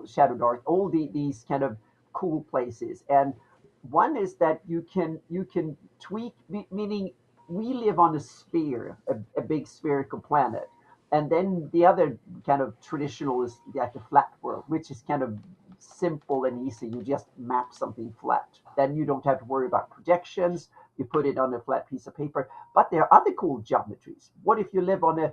Shadow Dark, all these kind of cool places. And one is that you can tweak, meaning we live on a sphere, a big spherical planet, and then the other kind of traditional is like a flat world, which is kind of simple and easy. You just map something flat. Then you don't have to worry about projections. You put it on a flat piece of paper. But there are other cool geometries. What if you live on a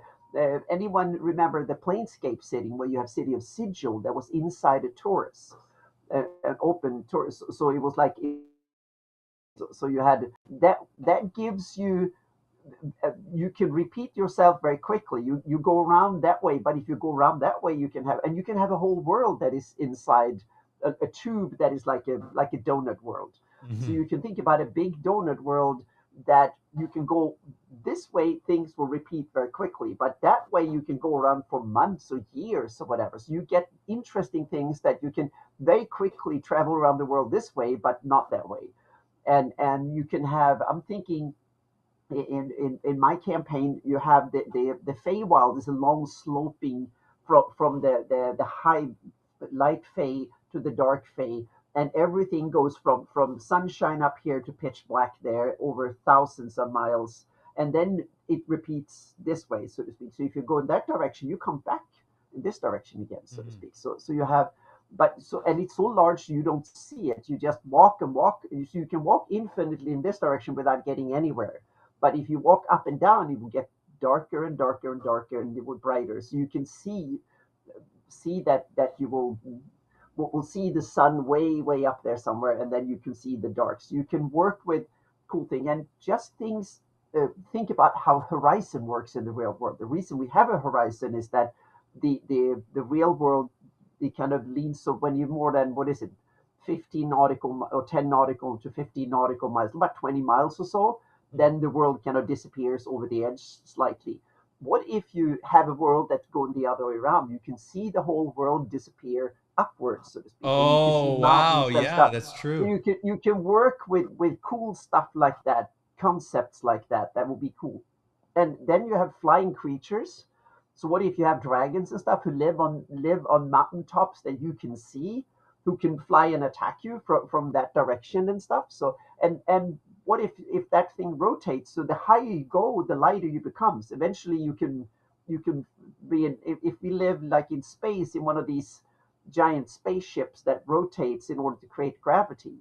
anyone remember the Planescape setting where you have City of Sigil that was inside a torus, an open torus? So it was like so you had that. That gives you you can repeat yourself very quickly. You go around that way, but if you go around that way, you can have a whole world that is inside a tube that is like a donut world. So Hmm. you can think about a big donut world that you can go this way. Things will repeat very quickly, but that way you can go around for months or years or whatever. So you get interesting things that you can very quickly travel around the world this way, but not that way. And you can have. I'm thinking in my campaign, you have the Feywild is a long sloping from the high light Fey to the dark Fey, and everything goes from sunshine up here to pitch black there over thousands of miles, and then it repeats this way, so to speak. So if you go in that direction, you come back in this direction again, so to Hmm. speak. So you have. But so and it's so large you don't see it. You just walk and walk. So you can walk infinitely in this direction without getting anywhere, but if you walk up and down, it will get darker and darker and darker, and it will brighter. So you can see that you will see the sun way up there somewhere, and then you can see the dark. So you can work with cool thing and just things. Think about how horizon works in the real world. The reason we have a horizon is that the real world, it kind of leans. So when you more than what is it, 15 nautical or 10 nautical to 15 nautical miles, about 20 miles or so, then the world kind of disappears over the edge slightly. What if you have a world that's going the other way around? You can see the whole world disappear upwards, so to speak, and you can see Oh, wow. mountains and Yeah, stuff. that's So true. you can work with cool stuff like that, concepts like that. That would be cool. And then you have flying creatures. So what if you have dragons and stuff who live on mountaintops that you can see, who can fly and attack you from that direction and stuff? So and what if that thing rotates? So the higher you go, the lighter you becomes. Eventually, you can be in. If we live like in space in one of these giant spaceships that rotates in order to create gravity,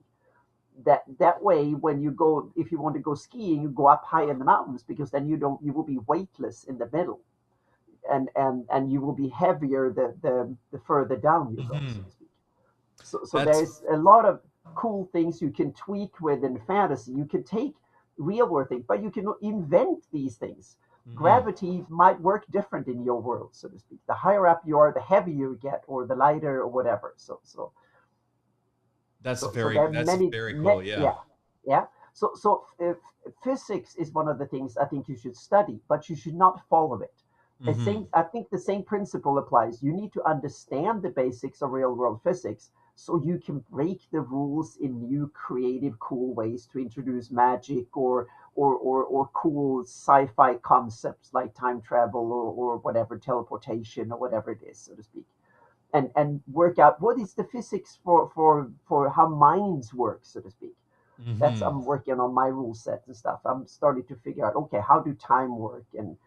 that way when you go, if you want to go skiing, you go up high in the mountains, because then you will be weightless in the middle, and you will be heavier the further down you go, so Hmm. to speak. So That's there's a lot of cool things you can tweak with in fantasy. You can take real world things, but you can invent these things. mhm. Gravity might work different in your world, so to speak. The higher up you are, the heavier you get, or the lighter, or whatever. So there are That's many, very cool. Yeah. yeah, yeah. So physics is one of the things I think you should study, but you should not follow it. Hmm. I think the same principle applies. You need to understand the basics of real world physics so you can break the rules in new, creative, cool ways to introduce magic or cool sci-fi concepts like time travel or whatever, teleportation or whatever it is, so to speak, and work out what is the physics for how minds work, so to speak. That's Hmm. I'm working on my rule set and stuff. I'm starting to figure out, okay, how do time work, and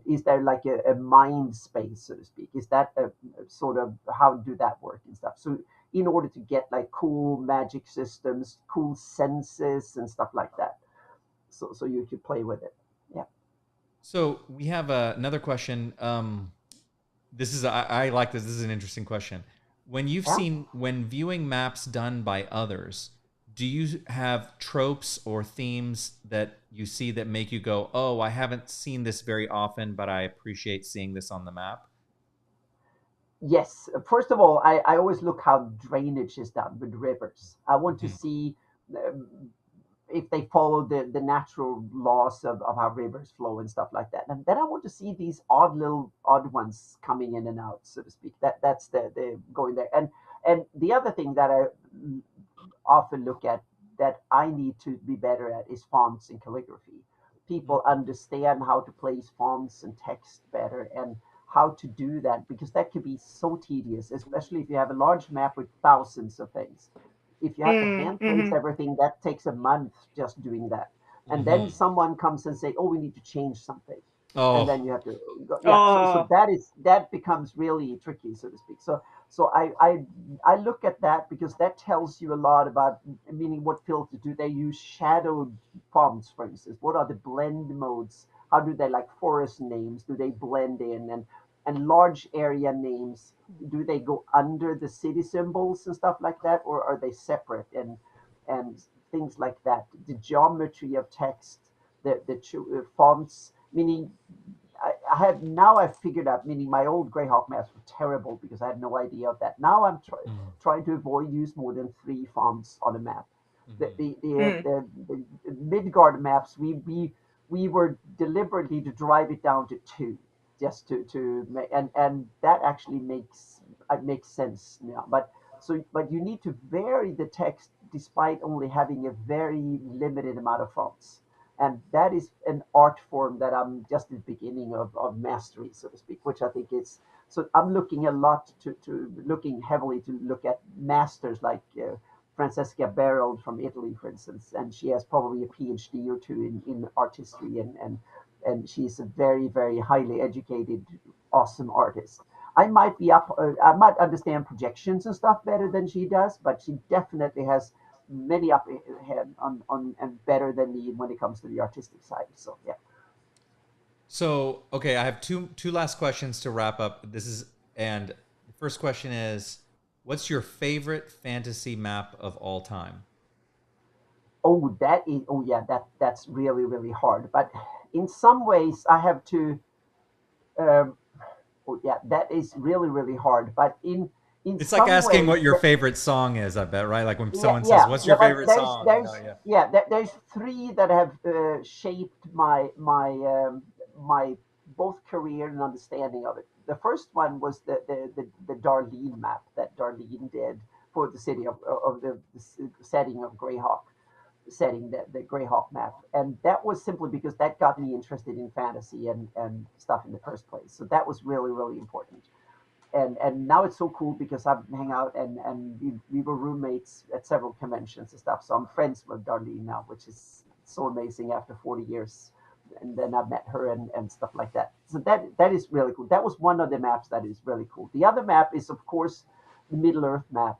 is there like a mind space, so to speak? Is that a sort of how do that work and stuff? So in order to get like cool magic systems, cool senses and stuff like that, so you could play with it. Yeah. So we have another question. This is I like this. This is an interesting question. Yeah. When viewing maps done by others, do you have tropes or themes that you see that make you go, "Oh, I haven't seen this very often, but I appreciate seeing this on the map"? Yes. First of all, I always look how drainage is done with rivers. I want to Mhm. see um, if they follow the natural laws of how rivers flow and stuff like that. And then I want to see these odd ones coming in and out, so to speak. That's the going there. And the other thing that I often look at that I need to be better at is fonts and calligraphy. People understand how to place fonts and text better and how to do that, because that could be so tedious, especially if you have a large map with thousands of things. If you have to Mm, hand place mm-hmm. everything, that takes a month just doing that. And then Hmm. someone comes and say, "Oh, we need to change something," and Oh. then you have to go. Yeah. So Oh. that becomes really tricky, so to speak. So I look at that because that tells you a lot about, meaning what filters do they use, shadowed fonts, for instance. What are the blend modes? How do they, like forest names? Do they blend in, and large area names? Do they go under the city symbols and stuff like that, or are they separate, and things like that? The geometry of text, the fonts, meaning I have now I've figured out, meaning my old Greyhawk maps were terrible because I had no idea of that. Now I'm trying to avoid use more than three fonts on a map. The Hmm. the the, Mm. the, the Midgard maps, we were deliberately to drive it down to two, just to make, and that actually makes sense now. But you need to vary the text despite only having a very limited amount of fonts, and that is an art form that I'm just at the beginning of mastery, so to speak, which I think is. So I'm looking a lot to looking heavily to look at masters like Francesca Berold from Italy, for instance, and she has probably a PhD or two in art history, and she's a very, very highly educated, awesome artist. I might understand projections and stuff better than she does, but she definitely has many up ahead on and better than me when it comes to the artistic side. So yeah. So, okay, I have two last questions to wrap up. And the first question is, what's your favorite fantasy map of all time? Oh, that is. Oh, yeah. That's really really hard. But in some ways, I have to. Um, oh, yeah, that is really really hard. But in It's like some asking ways, what your favorite song is, I bet, right? Like when yeah, someone says, yeah, "What's yeah. your But favorite song?" You know, yeah. there's three that have shaped my both career and understanding of it. The first one was the Darlene map that Darlene did for the city of the setting of Greyhawk, setting the Greyhawk map, and that was simply because that got me interested in fantasy and stuff in the first place. So that was really really important, and now it's so cool because I hang out and we were roommates at several conventions and stuff. So I'm friends with Darlene now, which is so amazing after 40 years. And then I met her and stuff like that. So that is really cool. That was one of the maps that is really cool. The other map is of course the Middle Earth map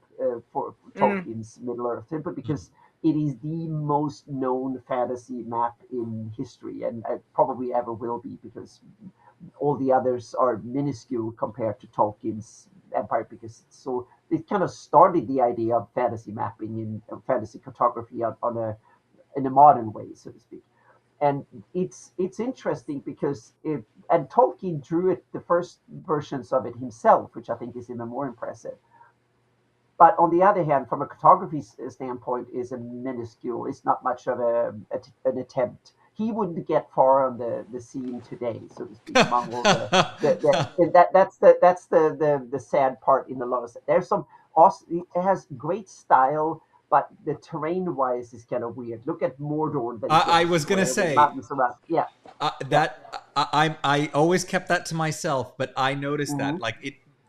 for Mm. Tolkien's Middle Earth, simply Mhm. because it is the most known fantasy map in history, and probably ever will be, because all the others are minuscule compared to Tolkien's Empire, because so it kind of started the idea of fantasy mapping in fantasy cartography on a in a modern way, so to speak. And it's interesting because and Tolkien drew it, the first versions of it himself, which I think is even more impressive. But on the other hand, from a cartography standpoint, is a minuscule. It's not much of an attempt. He wouldn't get far on the scene today, so to speak, among all the that's the sad part in a lot of. There's some awesome. It has great style, but the terrain wise is kind of weird. Look at Mordor that he I goes was to, gonna where the say mountains around. Yeah, yeah. that I always kept that to myself, but I noticed Hmm. that like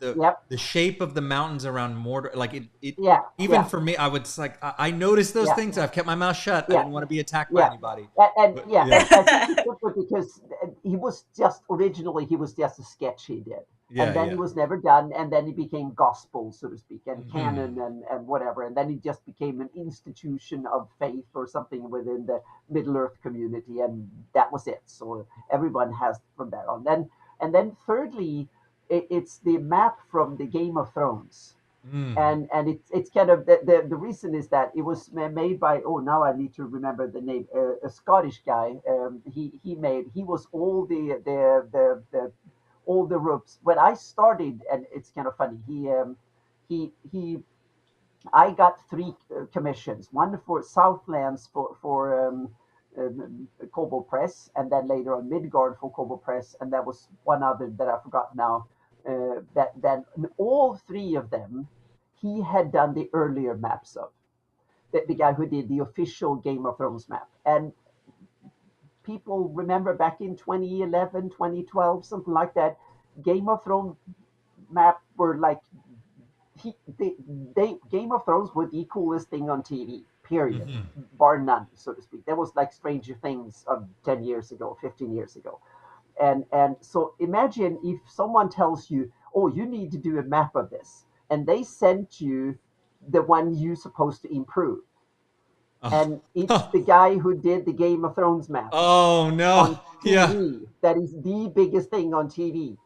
Yep. the shape of the mountains around Mordor, like it Yeah. even Yeah. for me, I was like I noticed those Yeah. things. I've kept my mouth shut. I Yeah. didn't want to be attacked by Yeah. anybody. And But yeah, yeah, I think it's simply because he was just originally he was just a sketch he did, yeah, and then he yeah. was never done, and then he became gospel, so to speak, and Hmm. canon and whatever, and then he just became an institution of faith or something within the Middle Earth community, and that was it. So everyone has from that on. And then thirdly, it's the map from the Game of Thrones, Mm. and it's kind of the reason is that it was made by, oh, now I need to remember the name, a Scottish guy. He was all the all the ropes when I started, and it's kind of funny. He I got three commissions: one for Southlands for Kobo Press, and then later on Midgard for Kobo Press, and that was one other that I forgot now. That all three of them he had done the earlier maps of. the guy who did the official Game of Thrones map. And people remember back in 2011, 2012, something like that, Game of Thrones map were like Game of Thrones were the coolest thing on TV. Period, Hmm. bar none, so to speak. That was like Stranger Things of 10 years ago, 15 years ago, and so imagine if someone tells you, "Oh, you need to do a map of this," and they sent you the one you're supposed to improve, Oh. and it's the guy who did the Game of Thrones map Oh on no. Yeah. TV. That is the biggest thing on TV.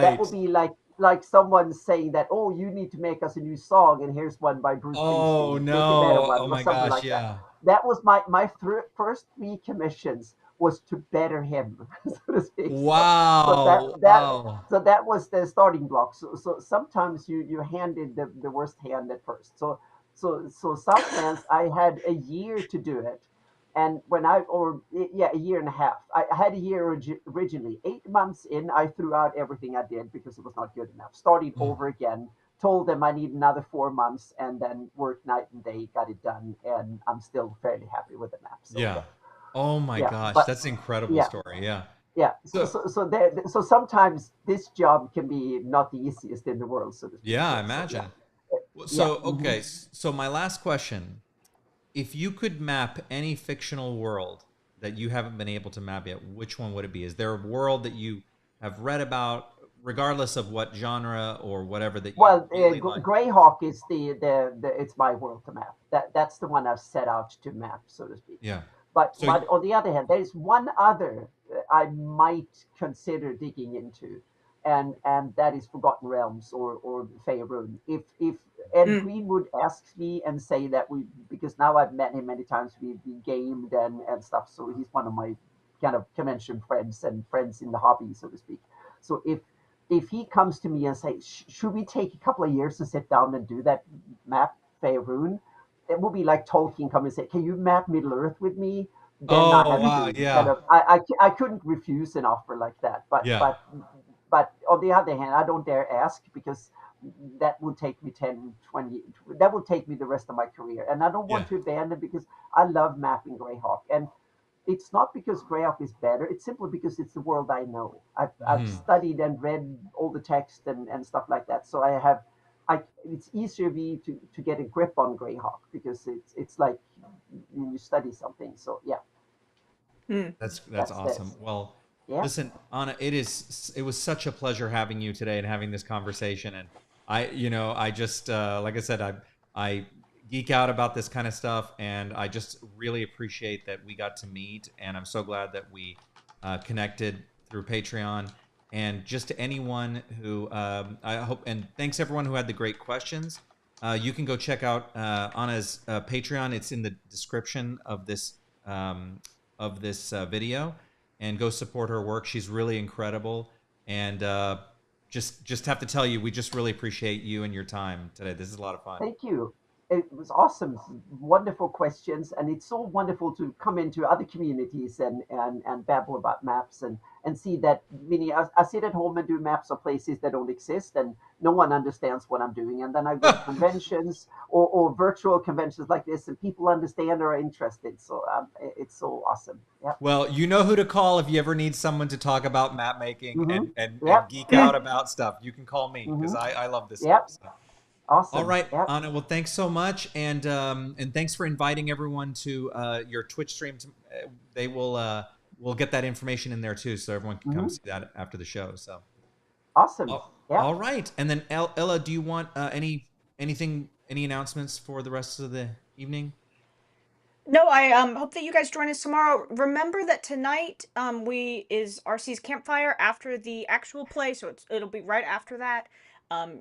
That Right. would be like someone saying that, oh, you need to make us a new song, and here's one by Bruce Oh Springsteen. Make a better no. one, Oh or my something gosh. like that. Yeah. That was my first three commissions was to better him, so to speak. So that Wow. that Wow. so that was the starting block. So sometimes you handed the worst hand at first. So Southlands, I had a year to do it, and when I or yeah, a year and a half. I had a year originally. 8 months in, I threw out everything I did because it was not good enough. Started Mm. over again. Told them I need another 4 months, and then worked night and day, got it done, and I'm still fairly happy with the map. So Yeah. Oh my yeah, gosh. but That's an incredible yeah, story. Yeah. yeah. So So, so so there. So sometimes this job can be not the easiest in the world, so to speak. yeah, I So yeah, imagine. yeah. So, okay. So my last question, if you could map any fictional world that you haven't been able to map yet, which one would it be? Is there a world that you have read about, regardless of what genre or whatever, that you Well, really like? Greyhawk is the it's my world to map. That's the one I've set out to map, so to speak. Yeah. But So, but on the other hand, there is one other I might consider digging into, and that is Forgotten Realms or Faerun. If Ed Mm. Greenwood asks me and say that we, because now I've met him many times, we gamed and stuff, so he's one of my kind of convention friends and friends in the hobby, so to speak. So if he comes to me and say, should we take a couple of years to sit down and do that map Faerun? It would be like Tolkien coming and say, "Can you map Middle Earth with me?" Then I oh have wow, to kind yeah, of I couldn't refuse an offer like that. But yeah, but but on the other hand, I don't dare ask because that will take me 10, 20. That will take me the rest of my career, and I don't yeah. want to abandon because I love mapping Greyhawk, and it's not because Greyhawk is better. It's simply because it's the world I know. I've Hmm. studied and read all the text and stuff like that. So I have, it's easier for me to get a grip on Greyhawk because it's like you study something. So yeah, Mm. That's that's awesome. this. Well, Yeah. listen, Anna, it was such a pleasure having you today and having this conversation. And I just like I said, I geek out about this kind of stuff, and I just really appreciate that we got to meet. And I'm so glad that we connected through Patreon. And just to anyone who I hope, and thanks everyone who had the great questions. You can go check out Anna's Patreon. It's in the description um, of this video, and go support her work. She's really incredible, and just have to tell you, we just really appreciate you and your time today. This is a lot of fun. Thank you. It was awesome, wonderful questions, and it's so wonderful to come into other communities and babble about maps and see that many. I sit at home and do maps of places that don't exist, and no one understands what I'm doing. And then I go to conventions or virtual conventions like this, and people understand or are interested. So it's so awesome. Yep. Well, you know who to call if you ever need someone to talk about map making Mm-hmm. and Yep. geek out about stuff. You can call me because Mm-hmm. I love this stuff. Yep. So. All Awesome. right, Yep. Anna. Well, thanks so much, and thanks for inviting everyone to your Twitch stream. They will we'll get that information in there too, so everyone can come Mm-hmm. see that after the show. So, Awesome. Yep. all right, and then Ella, do you want any announcements for the rest of the evening? No, I hope that you guys join us tomorrow. Remember that tonight we is RC's campfire after the actual play, so it'll be right after that. Um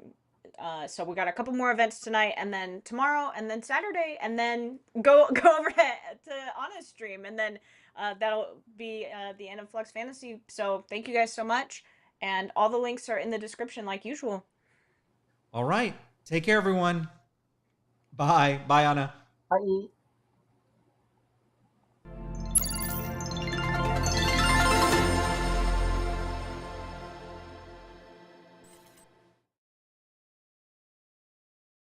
so we got a couple more events tonight, and then tomorrow, and then Saturday, and then go over to Anna's stream, and then that'll be the end of Flux Fantasy. So thank you guys so much, and all the links are in the description like usual. All right, take care, everyone. Bye, Anna. Bye.